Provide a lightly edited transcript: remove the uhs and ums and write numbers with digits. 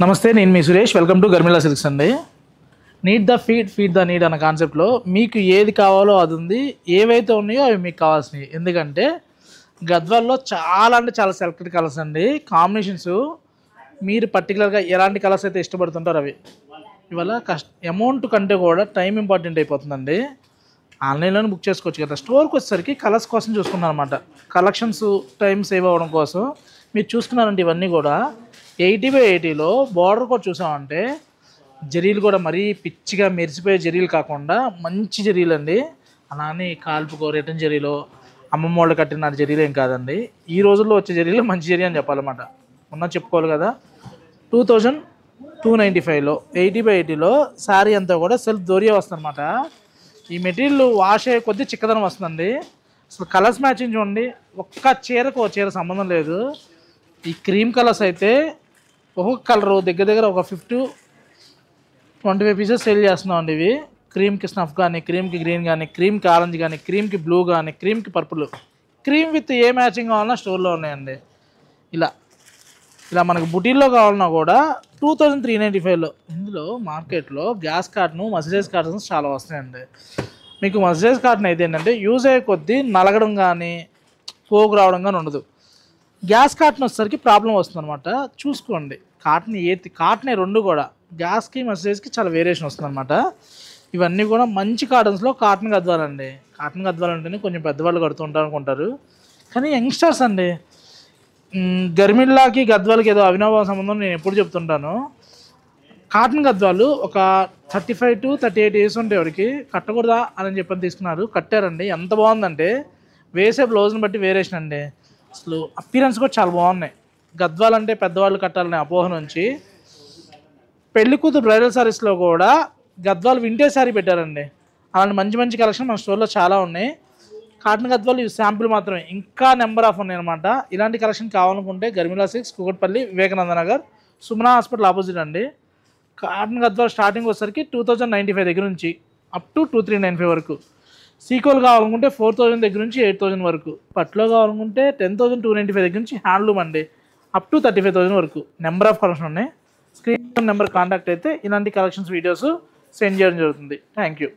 నమస్తే, నేను మీ Suresh. Welcome to గర్మిలా silks అండి. Need the feed, feed the need అన్న కాన్సెప్ట్లో మీకు ఏది కావాలో అది ఉంది. ఏవైతే ఉన్నాయో అవి మీకు కావాల్సినవి. ఎందుకంటే గద్వాల్లో చాలా అంటే చాలా సెలెక్టెడ్ కలర్స్ అండి. కాంబినేషన్స్ మీరు పర్టికులర్గా ఎలాంటి కలర్స్ అయితే ఇష్టపడుతుంటారో అవి. ఇవాళ అమౌంట్ కంటే కూడా టైం ఇంపార్టెంట్ అయిపోతుందండి. ఆన్లైన్లోనే బుక్ చేసుకోవచ్చు కదా. స్టోర్కి వచ్చేసరికి కలర్స్ కోసం చూసుకున్నాను అనమాట. కలెక్షన్స్ టైం సేవ్ అవ్వడం కోసం మీరు చూసుకున్నారంటే ఇవన్నీ కూడా 80/80లో బార్డర్ కూడా చూసామంటే జరీలు కూడా మరీ పిచ్చిగా మెరిసిపోయే జరీలు కాకుండా మంచి జరీలు అండి. అలానే కాల్పుకో రిటర్న్ జరీలో అమ్మమ్మ వాళ్ళు కట్టిన జరీలు ఏం కాదండి. ఈ రోజుల్లో వచ్చే జరీలు మంచి జరీ అని చెప్పాలన్నమాట. మొన్న చెప్పుకోవాలి కదా. 2295లో 80/80లో శారీ అంతా కూడా సెల్ఫ్ దొరియా వస్తుంది అనమాట. ఈ మెటీరియల్ వాష్ అయ్యే కొద్దీ చిక్కదనం వస్తుందండి. అసలు కలర్స్ మ్యాచింగ్ చూడండి. ఒక్క చీరకు ఒక చీర సంబంధం లేదు. ఈ క్రీమ్ కలర్స్ అయితే ఒక్కొక్క కలరు దగ్గర దగ్గర ఒక 50-25 పీసెస్ సేల్ చేస్తున్నాం అండి. ఇవి క్రీమ్కి స్నఫ్ కానీ, క్రీమ్కి గ్రీన్ కానీ, క్రీమ్కి ఆరెంజ్ కానీ, క్రీమ్కి బ్లూ కానీ, క్రీమ్కి purple, cream with a matching కావాలన్నా స్టోర్లో ఉన్నాయండి. ఇలా ఇలా మనకు బుటీల్లో కావాలన్నా కూడా 2395లో. ఇందులో మార్కెట్లో గ్యాస్ కార్ట్ను మసిరైజ్ కార్టన్స్ చాలా వస్తాయండి. మీకు మసిరైజ్ కార్టన్ అయితే ఏంటంటే యూజ్ అయ్యే కొద్దీ నలగడం కానీ పోగు రావడం కానీ ఉండదు. గ్యాస్ కాటన్ వచ్చేసరికి ప్రాబ్లం వస్తుందన్నమాట. చూసుకోండి, కాటనే రెండు కూడా గ్యాస్కి మసిరైజ్కి చాలా వేరియేషన్ వస్తుందన్నమాట. ఇవన్నీ కూడా మంచి కాటన్స్లో కాటన్ గద్వాలండి. కాటన్ గద్వాలు అంటేనే కొంచెం పెద్దవాళ్ళు కడుతుంటారు అనుకుంటారు, కానీ యంగ్స్టర్స్ అండి. గర్మిల్లాకి గద్వాలకి ఏదో అవినాభావ సంబంధం నేను ఎప్పుడు చెప్తుంటాను. కాటన్ గద్వాలు ఒక 35 to 38 ఇయర్స్ ఉంటే ఎవరికి కట్టకూడదా అని చెప్పని తీసుకున్నారు, కట్టారండి. ఎంత బాగుందంటే వేసే బ్లౌజ్ని బట్టి వేరియేషన్ అండి. అసలు అపీరెన్స్ కూడా చాలా బాగున్నాయి. గద్వాలంటే పెద్దవాళ్ళు కట్టాలనే అపోహ నుంచి పెళ్లి కూతురు బ్రైడల్ శారీస్లో కూడా గద్వాలు వింటేజ్ శారీ పెట్టారండి. అలాంటి మంచి మంచి కలెక్షన్ మన స్టోర్లో చాలా ఉన్నాయి. కాటన్ గద్వాలు ఇవి శాంపుల్ మాత్రమే, ఇంకా నెంబర్ ఆఫ్ ఉన్నాయి అనమాట. ఇలాంటి కలెక్షన్ కావాలనుకుంటే Garmila silks, Kukatpally, Vivekananda Nagar, Sumana hospital opposite అండి. కాటన్ గద్వాలు స్టార్టింగ్ వచ్చేసరికి 2095 దగ్గర నుంచి అప్ టు 2395 వరకు. సీకోలు కావాలనుకుంటే 4000 దగ్గర నుంచి 8000 వరకు. పట్లో కావాలనుకుంటే 10,295 దగ్గర నుంచి హ్యాండ్లూమ్ అండి అప్ టు 35,000 వరకు. నెంబర్ ఆఫ్ కలెక్షన్ ఉన్నాయి. స్క్రీన్ నెంబర్ కాంటాక్ట్ అయితే ఇలాంటి కలెక్షన్స్ వీడియోస్ సెండ్ చేయడం జరుగుతుంది. Thank you.